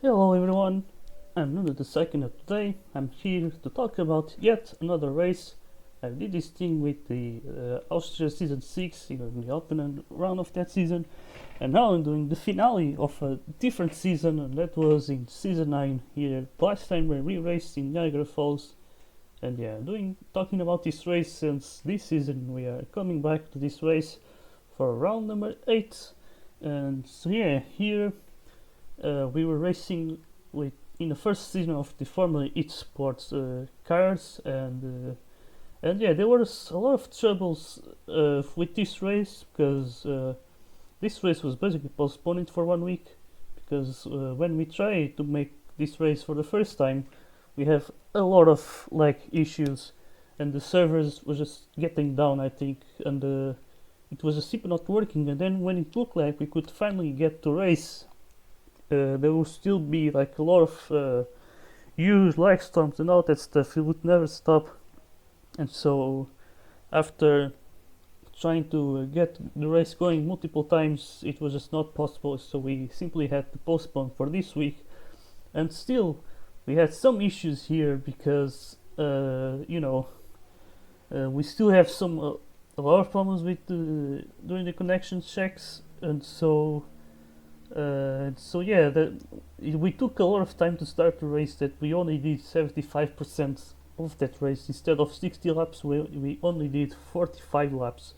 Hello everyone, I'm Nuno the second of today. I'm here to talk about yet another race. I did this thing with the Austria season 6 in the opening round of that season, and now I'm doing the finale of a different season, and that was in season 9 here. Last time we re-raced in Niagara Falls, and yeah, talking about this race since this season we are coming back to this race for round number 8. And so yeah, here we were racing with in the first season of the Formula E Sports cars, and yeah, there was a lot of troubles with this race because this race was basically postponed for 1 week because when we tried to make this race for the first time, we have a lot of like issues, and the servers were just getting down, I think, and it was just simply not working. And then when it looked like we could finally get to race, there will still be like a lot of huge lag storms and all that stuff. It would never stop, and so after trying to get the race going multiple times, it was just not possible. So we simply had to postpone for this week, and still we had some issues here because we still have some a lot of problems with doing the connection checks, and so yeah, we took a lot of time to start the race. That we only did 75% of that race instead of 60 laps. We only did 45 laps,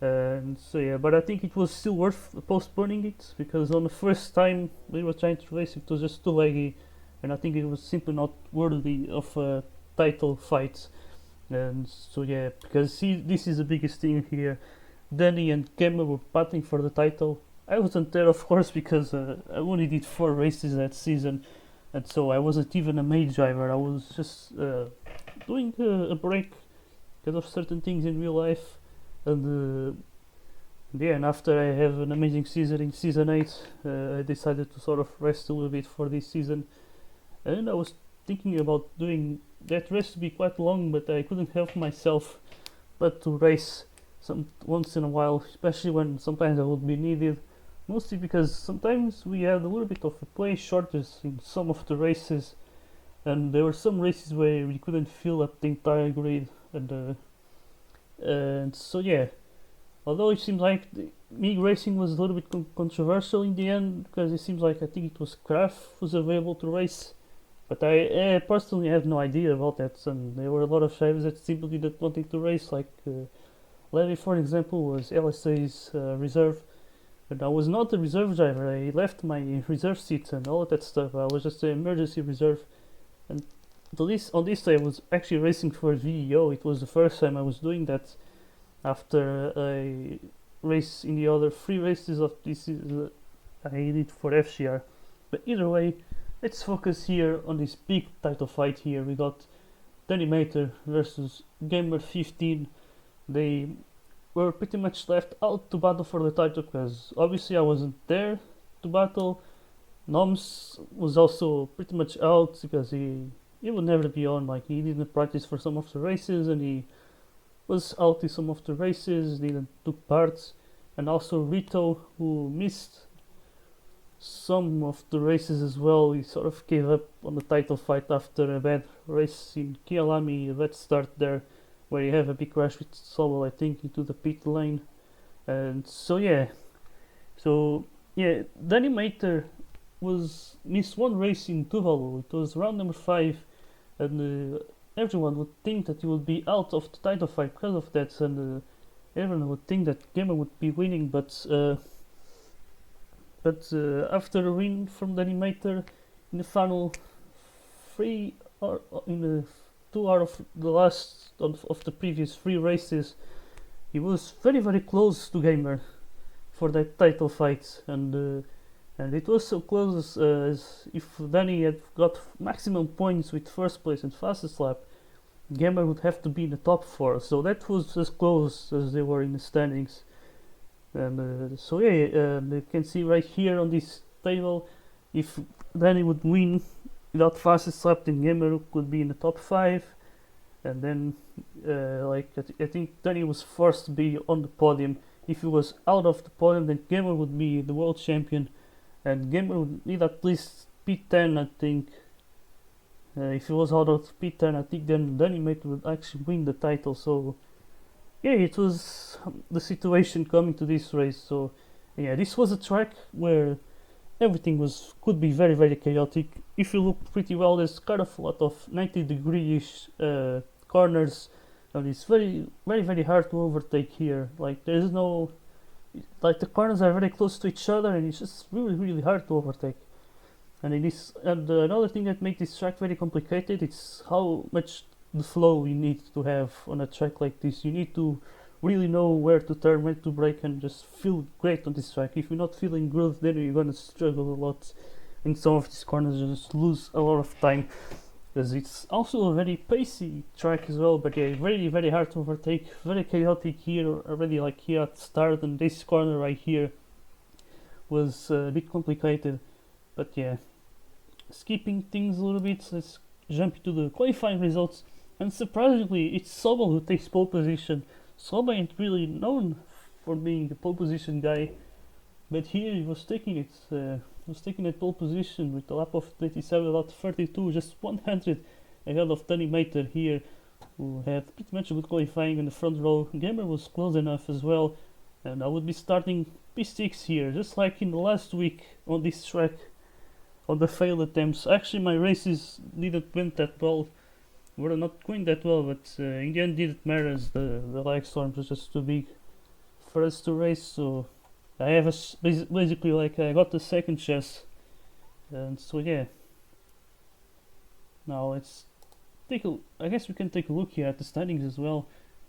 and so yeah. But I think it was still worth postponing it because on the first time we were trying to race, it was just too laggy, and I think it was simply not worthy of a title fight. And so yeah, because this is the biggest thing here. Danny and Kemmer were battling for the title. I wasn't there, of course, because I only did 4 races that season, and so I wasn't even a main driver. I was just doing a break because of certain things in real life, and yeah. And after I have an amazing season in season 8, I decided to sort of rest a little bit for this season, and I was thinking about doing that race to be quite long, but I couldn't help myself but to race some once in a while, especially when sometimes I would be needed. Mostly because sometimes we had a little bit of a play shortage in some of the races, and there were some races where we couldn't fill up the entire grid, and so yeah. Although it seems like me racing was a little bit controversial in the end, because it seems like I think it was Kraft was available to race, but I personally have no idea about that, and there were a lot of drivers that simply didn't wanted to race, like Levy, for example, was LSA's reserve, and I was not a reserve driver. I left my reserve seat and all of that stuff. I was just an emergency reserve, and on this day I was actually racing for VEO. It was the first time I was doing that after a race in the other 3 races of this I did for FCR. But either way, let's focus here on this big title fight here. We got Danny Mater versus Gamer 15. They were pretty much left out to battle for the title because obviously I wasn't there to battle. Noms was also pretty much out because he would never be on. Like, he didn't practice for some of the races, and he was out in some of the races, didn't took part. And also Rito, who missed some of the races as well. He sort of gave up on the title fight after a bad race in Kialami, a bad start there, where you have a big crash with Sobel, I think, into the pit lane. And so yeah, Danny Mater was missed 1 race in Tuvalu. It was round number 5, and everyone would think that he would be out of the title fight because of that, and everyone would think that Gamer would be winning, but after a win from Danny Mater in the final 3 or in the 2 out of the last of the previous 3 races, he was very very close to Gamer for that title fight, and it was so close as if Danny had got maximum points with first place and fastest lap, Gamer would have to be in the top 4. So that was as close as they were in the standings. And so yeah, you can see right here on this table, if Danny would win without fastest lap, then Gamer could be in the top 5. And then I think Danny was forced to be on the podium. If he was out of the podium, then Gamer would be the world champion, and Gamer would need at least P10, I think. If it was out of P10, I think then Danny Mate would actually win the title. So yeah, it was the situation coming to this race. So yeah, this was a track where everything could be very chaotic. If you look pretty well, there's kind of a lot of 90-degree-ish corners, and it's very hard to overtake here. Like there's no, like the corners are very close to each other, and it's just really hard to overtake. And another thing that makes this track very complicated, it's how much the flow you need to have on a track like this. You need to really know where to turn, when to brake, and just feel great on this track. If you're not feeling good, then you're gonna struggle a lot in some of these corners. You just lose a lot of time, because it's also a very pacey track as well. But yeah, very hard to overtake, very chaotic here already, like here at the start, and this corner right here was a bit complicated. But yeah, skipping things a little bit, let's jump into the qualifying results. And surprisingly, it's Sobel who takes pole position. Sobel ain't really known for being the pole position guy, but here he was taking it. Was taking that pole position with a lap of 27.32, just 100 ahead of Danny Mater here, who had pretty much a good qualifying in the front row. Gamer was close enough as well, and I would be starting P6 here, just like in the last week on this track, on the failed attempts. Actually, my races didn't went that well, were not going that well, but in the end didn't matter, as the lag storm was just too big for us to race. So I have basically like I got the second chance, and so yeah. Now let's take a. I guess we can take a look here at the standings as well,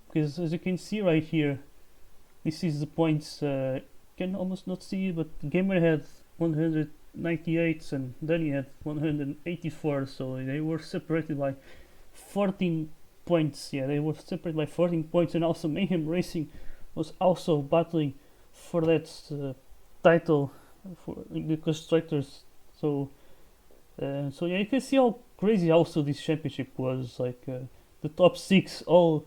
because as you can see right here, this is the points. Can almost not see, but Gamer had 198 and Danny had 184, so they were separated by 14 points. Yeah, they were separated by 14 points, and also Mayhem Racing was also battling for that title for the constructors. So so yeah, you can see how crazy also this championship was. Like the top 6 all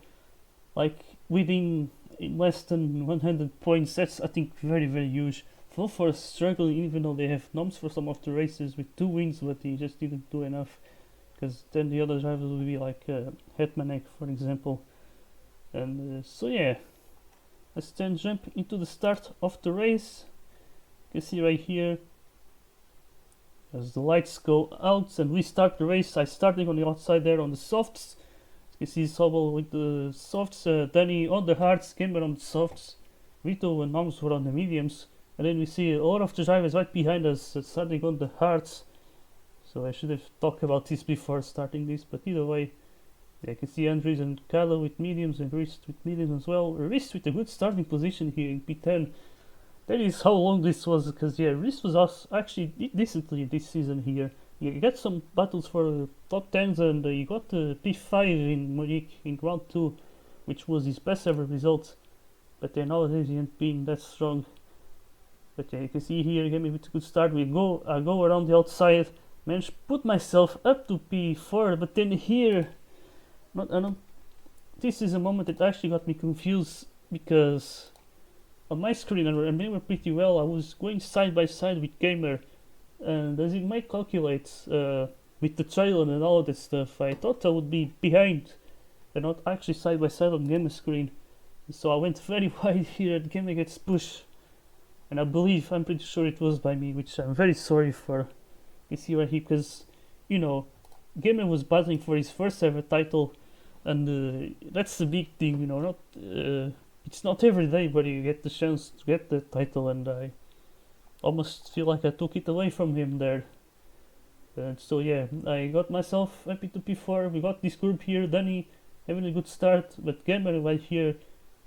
like within in less than 100 points. That's, I think, very huge. For struggling, even though they have noms for some of the races with 2 wins, but he just didn't do enough, because then the other drivers would be like Hetmanek, for example. And so yeah, let's then jump into the start of the race. You can see right here, as the lights go out and we start the race, I starting on the outside there on the softs. You can see Sobel with the softs, Danny on the hards, Kimber on the softs, Rito and Noms were on the mediums. And then we see a lot of the drivers right behind us starting on the hards. So I should have talked about this before starting this, but either way, yeah, I can see Andres and Carlo with mediums and Rist with mediums as well. Rist with a good starting position here in P10. That is how long this was, because yeah, Rist was actually decently this season here. You got some battles for top 10s, and you got P5 in Monique in round 2, which was his best ever result. But then nowadays he ain't been that strong. But yeah, you can see here again with a good start. I go around the outside, managed to put myself up to P4, but then here, this is a moment that actually got me confused, because on my screen I remember pretty well I was going side by side with Gamer, and as it might calculate with the trail and all of that stuff, I thought I would be behind and not actually side by side on Gamer's screen. So I went very wide here and Gamer gets pushed. And I'm pretty sure it was by me, which I'm very sorry for. You see right here, because, you know, Gamer was battling for his first ever title, and that's the big thing, you know. It's not every day where you get the chance to get the title, and I almost feel like I took it away from him there. And so yeah, I got myself happy to P4. We got this group here, Danny having a good start, but Gamer right here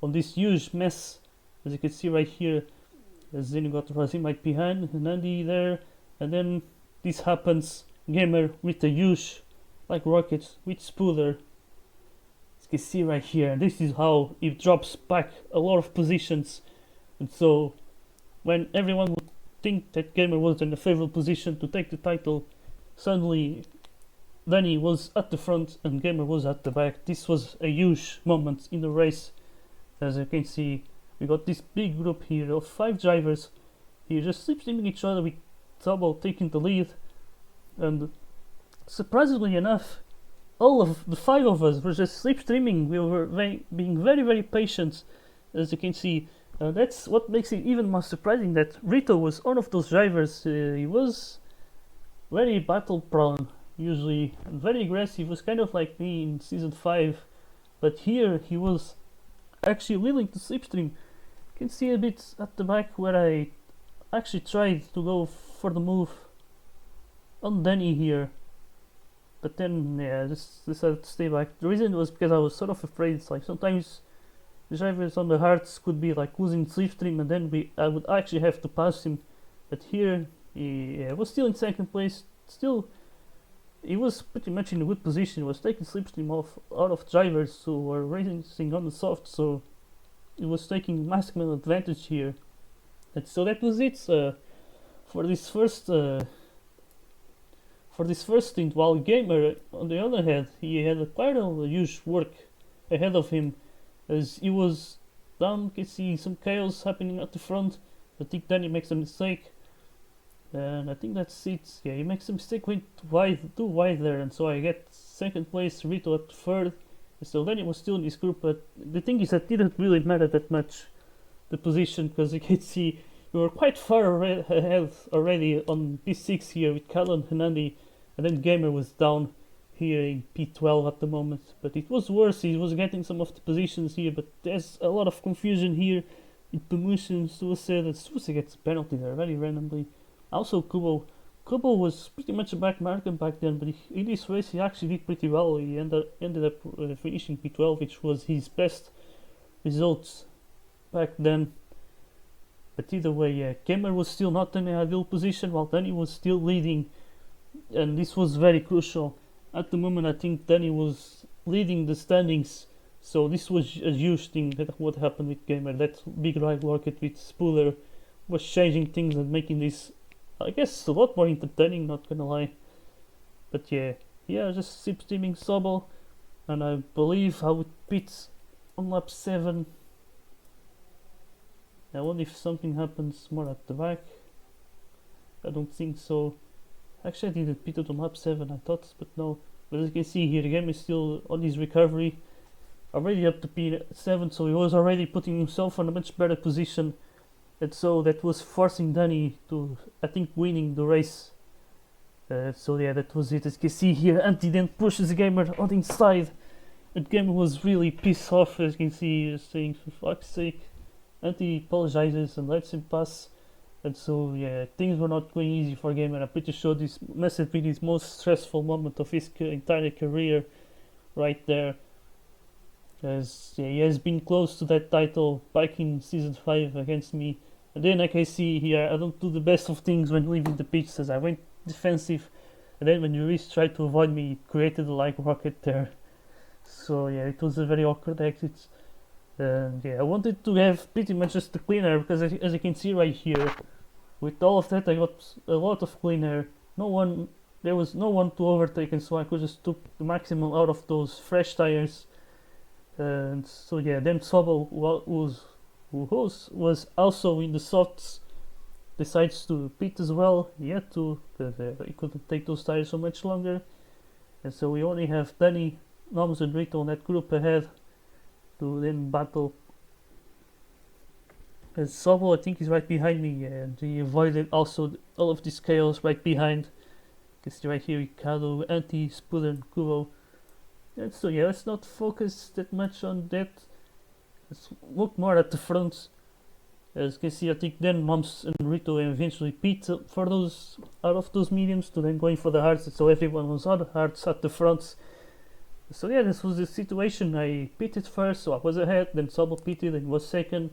on this huge mess, as you can see right here. As then you got Razim right behind, and Andy there, and then this happens. Gamer with a huge, like rocket, with Spooder. As you can see right here, this is how it drops back a lot of positions. And so, when everyone would think that Gamer was in a favorable position to take the title, suddenly Danny was at the front and Gamer was at the back. This was a huge moment in the race. As you can see, we got this big group here of 5 drivers here just slipstreaming each other, with Sobel taking the lead. And surprisingly enough, all of the five of us were just slipstreaming. We were being very, very patient, as you can see. That's what makes it even more surprising that Rito was one of those drivers. He was very battle prone, usually, and very aggressive. He was kind of like me in season 5, but here he was actually willing to slipstream. You can see a bit at the back where I actually tried to go for the move on Danny here, but then yeah, just decided to stay back. The reason was because I was sort of afraid. It's like sometimes the drivers on the hards could be like losing slipstream, and then I would actually have to pass him. But here he was still in second place. Still, he was pretty much in a good position. He was taking slipstream out of drivers who were racing on the soft, so he was taking maximum advantage here. And so that was it for this first stint. While Gamer, on the other hand, he had quite a huge work ahead of him, as he was down. You can see some chaos happening at the front. I think Danny makes a mistake, and I think that's it. Yeah, he makes a mistake, went too wide there, and so I get second place, Rito at third. So Danny was still in this group, but the thing is that didn't really matter that much, the position, because you can see we were quite far ahead already on P6 here with Callan and Andy, and then Gamer was down here in P12 at the moment. But it was worse. He was getting some of the positions here, but there's a lot of confusion here in promotion. Suicide, and Suicide gets a penalty there very randomly. Also Kubo was pretty much a back marker back then, but in this race he actually did pretty well. He ended up finishing P12, which was his best results back then. But either way, yeah, Gamer was still not in an ideal position, while Danny was still leading, and this was very crucial. At the moment, I think Danny was leading the standings, so this was a huge thing. That what happened with Gamer. That big right rocket with Spooler was changing things and making this, I guess, a lot more entertaining, not gonna lie. But yeah, just slipstreaming Sobel, and I believe I would pit on lap 7. I wonder if something happens more at the back. I don't think so. Actually, I didn't pit it on lap 7, I thought, but no. But as you can see here, the game is still on his recovery. Already up to P7, so he was already putting himself in a much better position. And so that was forcing Danny to, I think, winning the race. So yeah, that was it. As you can see here, Anti then pushes Gamer on the inside. And Gamer was really pissed off, as you can see, saying, for fuck's sake. Anti apologizes and lets him pass. And so yeah, things were not going easy for Gamer. I'm pretty sure this must have been his most stressful moment of his entire career right there. As yeah, he has been close to that title back in season 5 against me. And then, like I see here, I don't do the best of things when leaving the pitch, as I went defensive, and then when Yurish tried to avoid me, it created a like rocket there. So yeah, it was a very awkward exit. And yeah, I wanted to have pretty much just the clean air, because as you can see right here, with all of that I got a lot of clean air. There was no one to overtake, and so I could just took the maximum out of those fresh tires. And so yeah, then Sobel, who was also in the softs, decides to pit as well. He had to, because he couldn't take those tires so much longer. And so we only have Danny, Noms and Rito in that group ahead to then battle. And Sobel, I think, is right behind me, and he avoided also all of this chaos right behind. You can see right here Ricardo, Anti, Spooler, and Kubo. And so yeah, let's not focus that much on that. Let's look more at the front. As you can see, I think then Moms and Rito eventually pit for those out of those mediums to then going for the hards. So everyone was on the hards at the front. So yeah, this was the situation. I pitted first, so I was ahead. Then Sobel pitted and was second.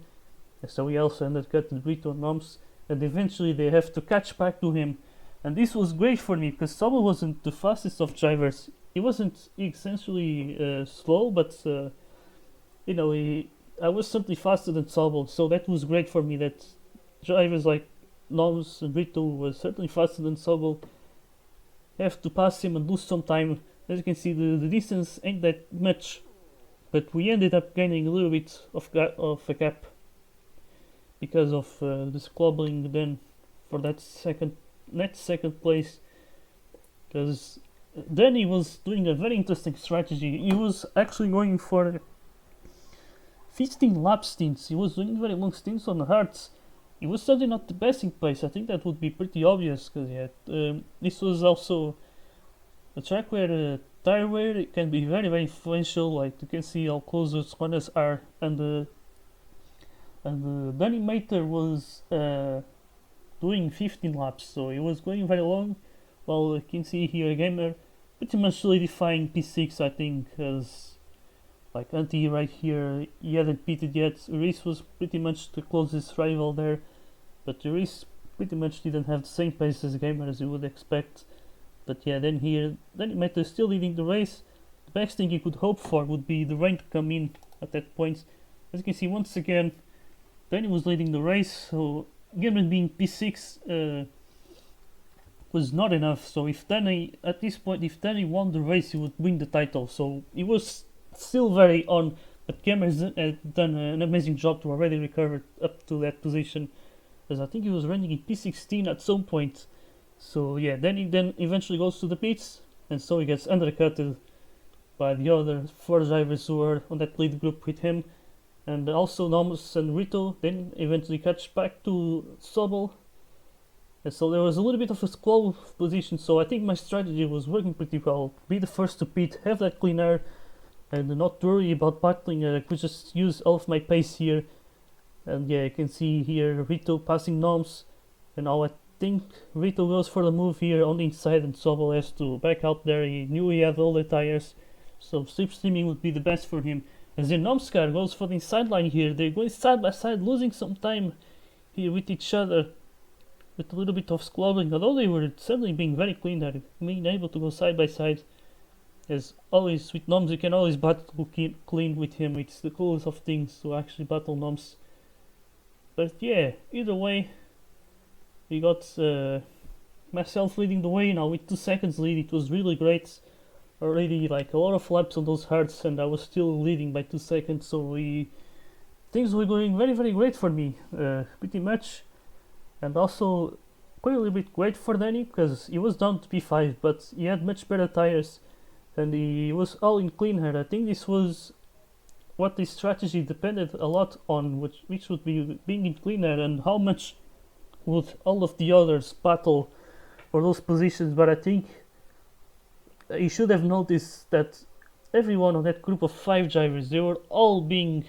And so we also ended cutting Rito and Moms, and eventually they have to catch back to him. And this was great for me because Sobel wasn't the fastest of drivers. He wasn't essentially slow, but you know, I was simply faster than Sobel, so that was great for me. That drivers like Noms and Rito was certainly faster than Sobel. Have to pass him and lose some time. As you can see, the distance ain't that much, but we ended up gaining a little bit of a gap because of the squabbling then for that second place. because Danny was doing a very interesting strategy. He was actually going for 15 lap stints. He was doing very long stints on the hards. He was certainly not the best in pace. I think that would be pretty obvious because this was also a track where tire wear can be very influential. Like you can see how close those corners are, and the Danny Mater was doing 15 laps, so he was going very long. Well, you can see here Gamer pretty much solidifying P6, I think, as like Anti right here. He hadn't pitted yet. Reese was pretty much the closest rival there, but Reese pretty much didn't have the same pace as Gamer as you would expect. But yeah, then here, Danny Mater still leading the race. The best thing you could hope for would be the rain to come in at that point. As you can see, once again, Danny was leading the race, so Gamer being P6 was not enough. So if Danny, at this point, if Danny won the race, he would win the title. So he was still very on, but Gamer has done an amazing job to already recover up to that position, as I think he was running in P16 at some point. So yeah, then he eventually goes to the pits, and so he gets undercutted by the other 4 drivers who are on that lead group with him, and also Nomus and Rito then eventually catch back to Sobel. And so there was a little bit of a squall position, so I think my strategy was working pretty well. Be the first to pit, have that clean air, and not worry about battling. I could just use all of my pace here. And yeah, you can see here Rito passing Noms, and now I think Rito goes for the move here on the inside, and Sobel has to back out there. He knew he had all the tires, so slipstreaming would be the best for him. As in Nomskar goes for the inside line here. They're going side by side, losing some time here with each other, with a little bit of squabbling, although they were certainly being very clean there, being able to go side by side. As always with Noms, you can always battle clean with him. It's the coolest of things to actually battle Noms. But yeah, either way, we got myself leading the way now with 2 seconds lead. It was really great. Already like a lot of laps on those hards, and I was still leading by 2 seconds. So things were going very great for me, pretty much. And also quite a little bit great for Danny, because he was down to P5, but he had much better tires, and he was all in clean air. I think this was what this strategy depended a lot on, which would be being in clean air, and how much would all of the others battle for those positions. But I think you should have noticed that everyone on that group of 5 drivers, they were all being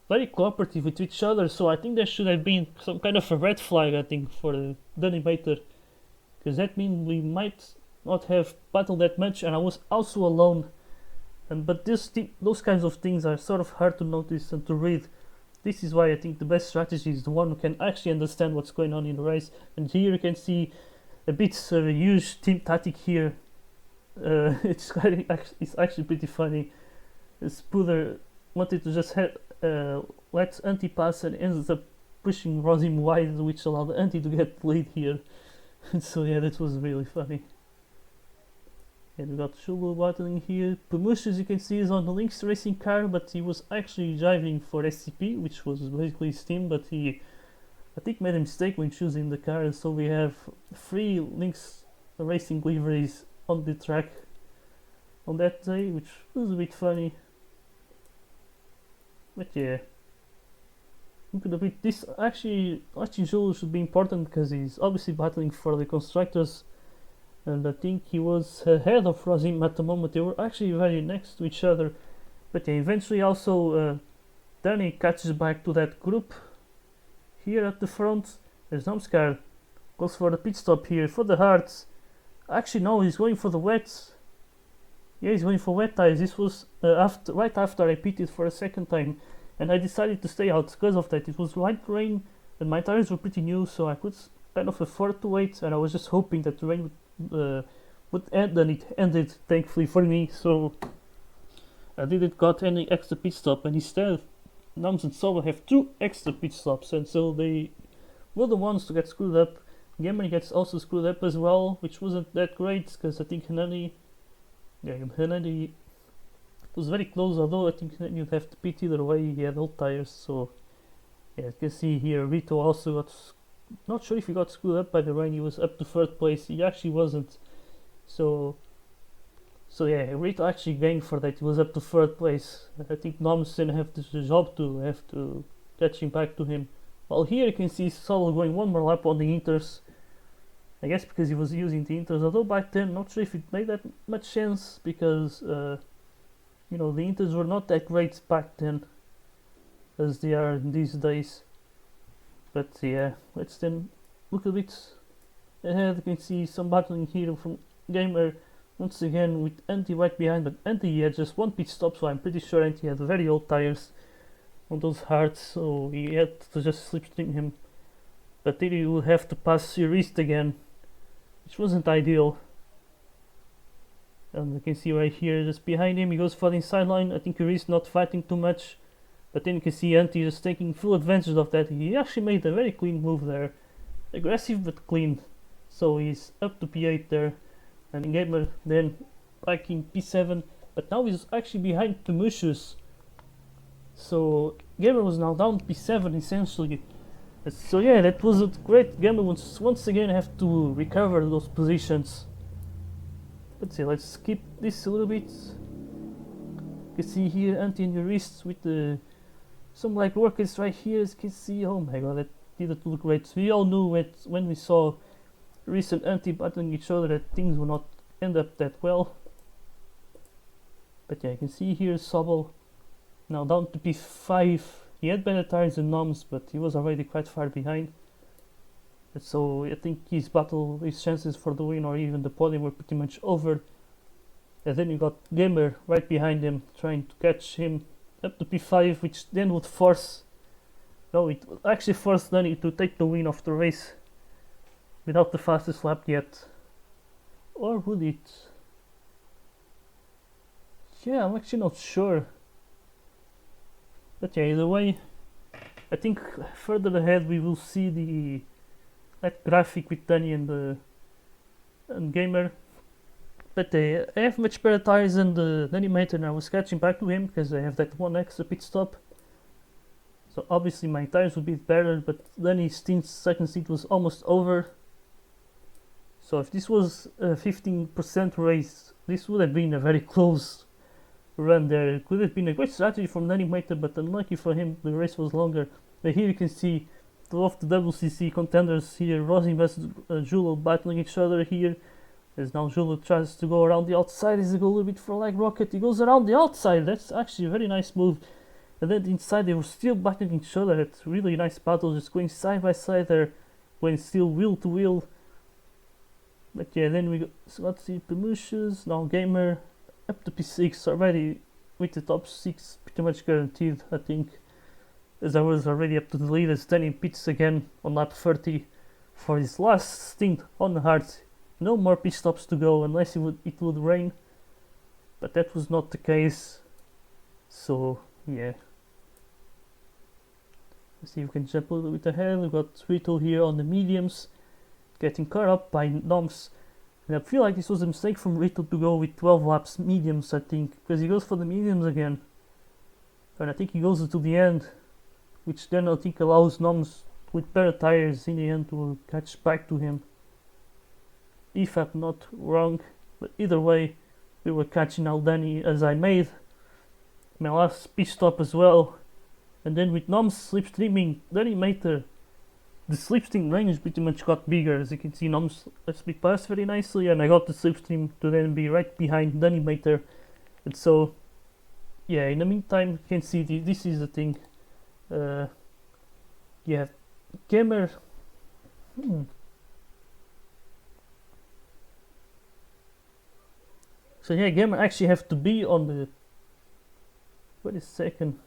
very cooperative with each other. So I think there should have been some kind of a red flag, I think, for the Denimator, because that means we might not have battled that much, and I was also alone. But those kinds of things are sort of hard to notice and to read. This is why I think the best strategy is the one who can actually understand what's going on in the race. And here you can see a bit of a huge team tactic here. It's actually pretty funny. Spooder wanted to just let Anti pass, and ends up pushing Rosim wide, which allowed Anti to get the lead here. So yeah, that was really funny. And we got Shulu battling here. Pamush, as you can see, is on the Lynx racing car, but he was actually driving for SCP, which was basically his team, but he, I think, made a mistake when choosing the car, and so we have 3 Lynx racing liveries on the track on that day, which was a bit funny. But yeah, this actually Shulu should be important, because he's obviously battling for the constructors. And I think he was ahead of Rosim at the moment. They were actually very next to each other. But yeah, eventually also Danny catches back to that group here at the front. There's Nomskar, goes for the pit stop here for the hards. Actually no, he's going for the wets. Yeah, he's going for wet tires. This was right after I pitted for a second time, and I decided to stay out because of that. It was light rain and my tires were pretty new, so I could kind of afford to wait, and I was just hoping that the rain would end, and it ended, thankfully for me. So I didn't got any extra pit stop, and instead Nams and Soba have 2 extra pit stops, and so they were the ones to get screwed up. Gamer gets also screwed up as well, which wasn't that great, because I think Hanani was very close, although I think you'd have to pit either way. He had old tires, so yeah, you can see here Rito also got not sure if he got screwed up by the rain. He was up to third place. He actually wasn't. So yeah, Rito actually gained for that. He was up to third place. I think Noms didn't have the job to have to catch him back to him. Well, here you can see Solo going one more lap on the Inters. I guess because he was using the Inters. Although back then, not sure if it made that much sense because you know, the Inters were not that great back then as they are these days. But yeah, let's then look a bit ahead. You can see some battling here from Gamer once again with Anti right behind, but Anti had just one pit stop, so I'm pretty sure Anti had very old tires on those hards, so he had to just slipstream him. But then he would have to pass Eurist again, which wasn't ideal. And you can see right here, just behind him, he goes for the inside line. I think Eurist not fighting too much. But then you can see Anti just taking full advantage of that. He actually made a very clean move there. Aggressive but clean. So he's up to P8 there. And Gamer then back in P7. But now he's actually behind Temushus. So Gamer was now down P7 essentially. So yeah, that was a great. Gamer once again have to recover those positions. Let's see, let's skip this a little bit. You can see here Anti and Eurist with the some like rockets right here, as you can see. Oh my god, that didn't look great. We all knew it when we saw recent Anti battling each other that things will not end up that well. But yeah, you can see here Sobel now down to P5. He had better tires than Noms, but he was already quite far behind. And so I think his chances for the win or even the podium were pretty much over. And then you got Gamer right behind him trying to catch him up to P5, which then would force, no, it would actually force Danny to take the win of the race without the fastest lap yet. Or would it? Yeah, I'm actually not sure. But yeah, either way, I think further ahead we will see that graphic with Danny and Gamer. But I have much better tires than the Animator, and I was catching back to him because I have that one extra pit stop. So obviously my tires would be better, but then his second stint was almost over. So if this was a 15% race, this would have been a very close run there. It could have been a great strategy from the Animator, but unlucky for him, the race was longer. But here you can see two of the WCC contenders here, Rossi versus Julo battling each other here. As now Julo tries to go around the outside, as he goes a little bit for like rocket, he goes around the outside. That's actually a very nice move. And then inside they were still battling each other. It's really nice battle, just going side by side there, going still wheel to wheel. But yeah, then we got Slotzy, Pemushus, now Gamer up to P6 already with the top 6 pretty much guaranteed, I think. As I was already up to the lead as Danny pits again on lap 30 for his last stint on the hards. No more pit stops to go unless it would rain, but that was not the case. So yeah, let's see if we can jump a little bit ahead. We've got Rito here on the mediums, getting caught up by Noms, and I feel like this was a mistake from Rito to go with 12 laps mediums, I think, because he goes for the mediums again, and I think he goes to the end, which then I think allows Noms with better tires in the end to catch back to him. If I'm not wrong, but either way, we were catching Aldani as I made my last pit stop as well. And then with Noms slipstreaming, Danny made the slipstream range pretty much got bigger. As you can see, Noms lets me pass very nicely, and I got the slipstream to then be right behind Danny Mater. And so, yeah, in the meantime, you can see this is the thing. Yeah, Gamer. So yeah, Gamer actually have to be on the. Wait a second.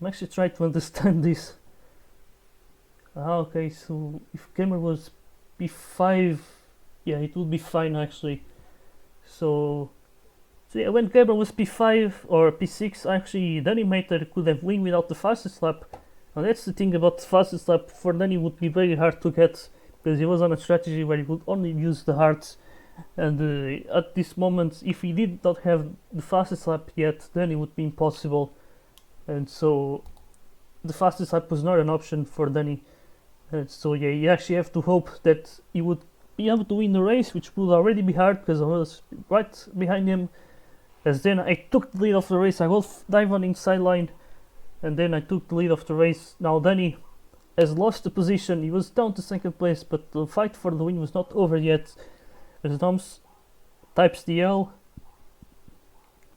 I'm actually trying to understand this. Okay, so if Gamer was P5, yeah, it would be fine actually. So yeah, when Gamer was P5 or P6, actually, Danny Mater could have win without the fastest lap. And that's the thing about the fastest lap. For Danny, would be very hard to get because he was on a strategy where he would only use the hards. And at this moment, if he did not have the fastest lap yet, then it would be impossible. And so the fastest lap was not an option for Danny. So yeah, you actually have to hope that he would be able to win the race, which would already be hard because I was right behind him. As then I took the lead of the race, I was dive on inside line, and then I took the lead of the race. Now Danny has lost the position, he was down to second place, but the fight for the win was not over yet. As Doms types the L,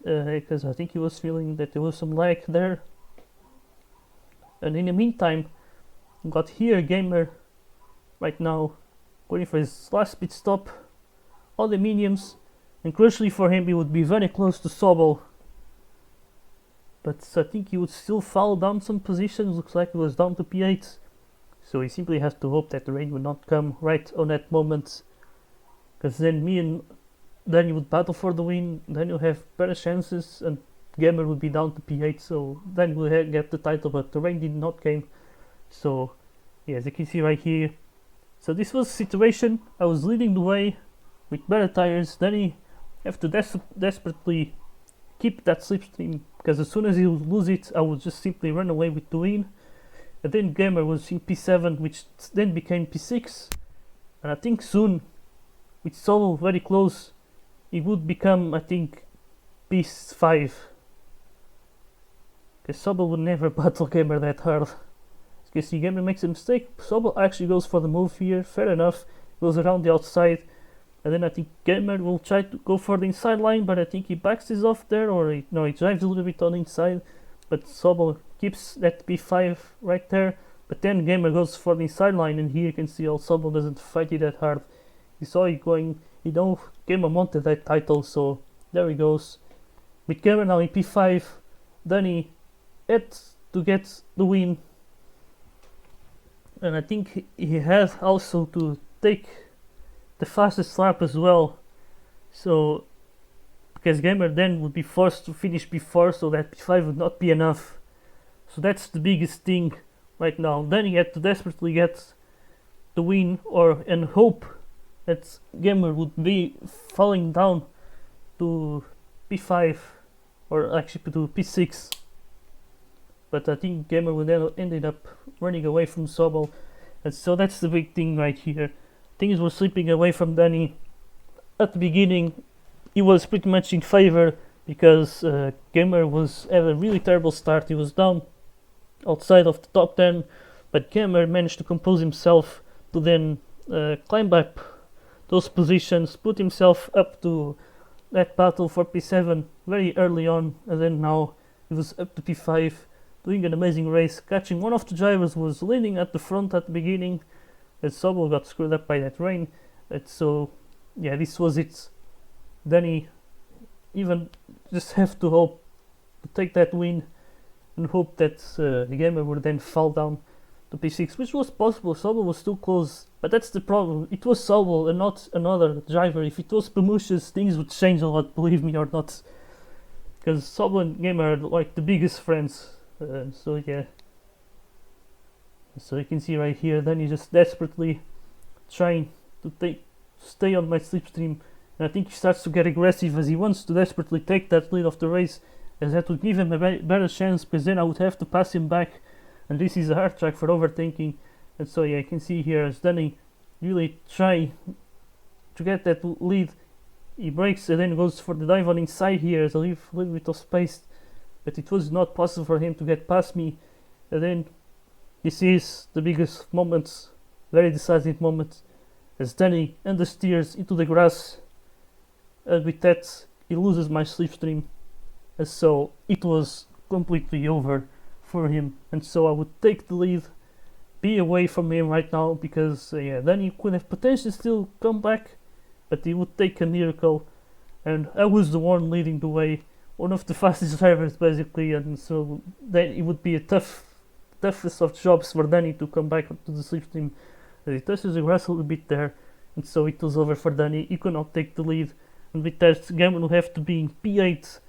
because I think he was feeling that there was some lag there. And in the meantime, got here Gamer right now going for his last pit stop, all the mediums, and crucially for him he would be very close to Sobel, but I think he would still fall down some positions. Looks like he was down to P8, so he simply has to hope that the rain would not come right on that moment, because then me and Danny would battle for the win. Then you'll have better chances, and Gamer would be down to P8, so then we'll get the title, but the rain did not come. So yeah, as you can see right here, so this was the situation. I was leading the way with better tires. Then he have to desperately keep that slipstream, because as soon as he would lose it, I would just simply run away with the win. And then Gamer was in P7, which then became P6, and I think soon, with Sobel very close, it would become, I think, P5, because Sobel would never battle Gamer that hard. You see Gamer makes a mistake, Sobel actually goes for the move here, fair enough, goes around the outside, and then I think Gamer will try to go for the inside line, but I think he backs this off there, or he drives a little bit on the inside, but Sobel keeps that P5 right there, but then Gamer goes for the inside line, and here you can see how Sobel doesn't fight it that hard. You saw it going, Gamer wanted that title, so there he goes. With Gamer now in P5, then he had to get the win, and I think he had also to take the fastest lap as well, so because Gamer then would be forced to finish P4, so that P5 would not be enough. So that's the biggest thing right now. Then he had to desperately get the win, and hope that Gamer would be falling down to P5, or actually to P6. But I think Gamer would then ended up running away from Sobel, and so that's the big thing right here. Things were slipping away from Danny. At the beginning, he was pretty much in favor, because Gamer had a really terrible start. He was down outside of the top 10, but Gamer managed to compose himself to then climb up those positions, put himself up to that battle for P7 very early on, and then now he was up to P5, doing an amazing race, catching one of the drivers who was leading at the front at the beginning, as Sobel got screwed up by that rain. And so yeah, this was it. Then he even just have to hope to take that win, and hope that the Gamer would then fall down to P6, which was possible. Sobel was too close, but that's the problem. It was Sobel and not another driver. If it was Pamushas, things would change a lot, believe me or not, because Sobel and Gamer are like the biggest friends. So yeah, so you can see right here, then he's just desperately trying to stay on my slipstream, and I think he starts to get aggressive as he wants to desperately take that lead of the race, as that would give him a better chance, because then I would have to pass him back, and this is a hard track for overtaking. And so yeah, you can see here as Danny really try to get that lead, he brakes and then goes for the dive on inside here as I leave a little bit of space, but it was not possible for him to get past me. And then this is the biggest moment, very decisive moment, as Danny understeers into the grass, and with that he loses my slipstream, and so it was completely over for him. And so I would take the lead, be away from him right now, because yeah, then he could have potentially still come back, but he would take a miracle, and I was the one leading the way, one of the fastest drivers basically, and so then it would be a toughest of jobs for Danny to come back to the slipstream. He touches the grass a little bit there, and so it was over for Danny. He could not take the lead, and with that Gamer would have to be in P8,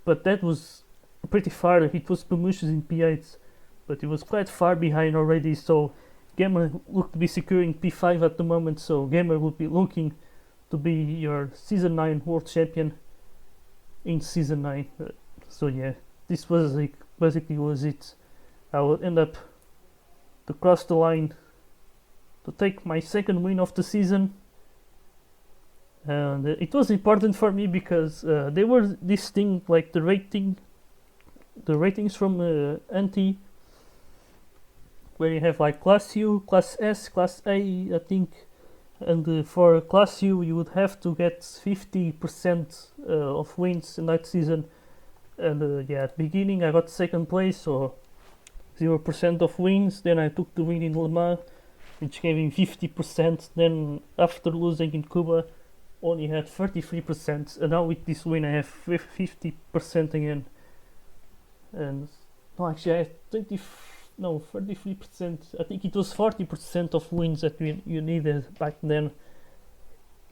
but that was pretty far. It was Pamushas in P8, but he was quite far behind already, so Gamer looked to be securing P5 at the moment, so Gamer would be looking to be your Season 9 World Champion in Season 9. So yeah, this was basically was it. I will end up to cross the line to take my second win of the season. And it was important for me because they were this thing like the ratings from Anti, where you have like Class U, Class S, Class A, I think, and for Class U you would have to get 50% of wins in that season. And yeah, at the beginning I got second place, so 0% of wins. Then I took the win in Le Mans, which gave me 50%. Then after losing in Cuba, only had 33%, and now with this win I have 50% again. And no, actually I had 33%. I think it was 40% of wins that you needed back then.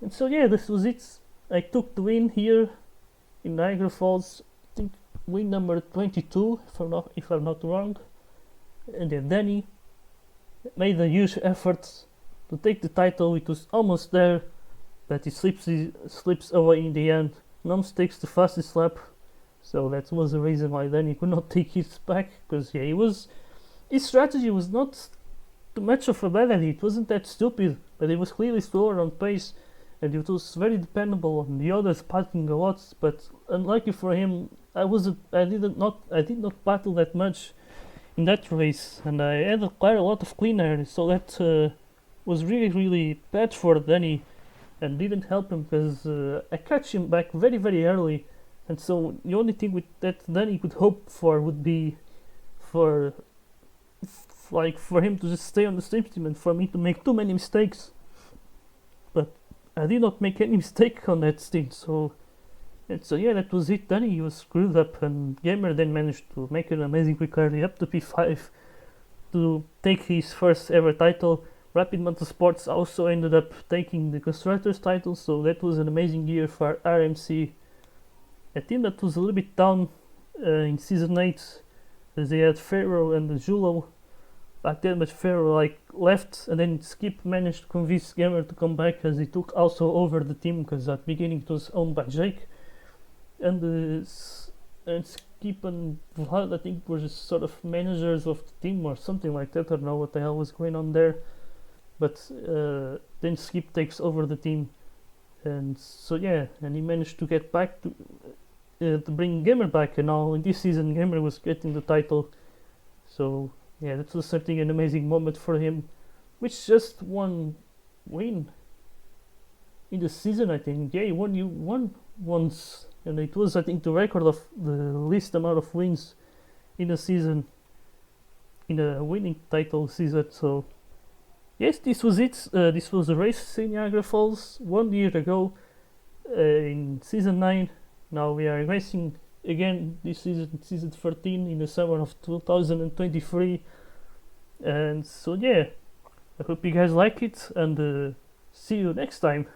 And so yeah, this was it. I took the win here in Niagara Falls. I think win number 22, if I'm not wrong. And then Danny made a huge effort to take the title. It was almost there, but he slips away in the end. Noms takes the fastest lap, so that was the reason why Danny could not take it back. Because yeah, his strategy was not too much of a bad idea. It wasn't that stupid, but it was clearly slower on pace, and it was very dependable on the others battling a lot. But unlucky for him, I did not battle that much in that race, and I had quite a lot of clean air, so that was really bad for Danny, and didn't help him because I catch him back very early, and so the only thing that Danny could hope for would be for him to just stay on the same team and for me to make too many mistakes. But I did not make any mistake on that stint, so yeah, that was it. Danny was screwed up, and Gamer then managed to make an amazing recovery up to P5 to take his first ever title. Rapid Motorsports also ended up taking the Constructors title, so that was an amazing year for RMC. A team that was a little bit down in Season 8, as they had Ferro and Julo back then, but Ferro left, and then Skip managed to convince Gamer to come back, as he took also over the team, because at the beginning it was owned by Jake. And Skip and Vlad, I think, were just sort of managers of the team or something like that. I don't know what the hell was going on there. But then Skip takes over the team, and so yeah, and he managed to get back to bring Gamer back, and now in this season Gamer was getting the title. So yeah, that was certainly an amazing moment for him, which just one win in the season, I think. Yeah, he won once, and it was, I think, the record of the least amount of wins in a season, in a winning title season. So yes, this was it. This was the race in Niagara Falls 1 year ago in season 9. Now we are racing again this season 13, in the summer of 2023. And so yeah, I hope you guys like it, and see you next time.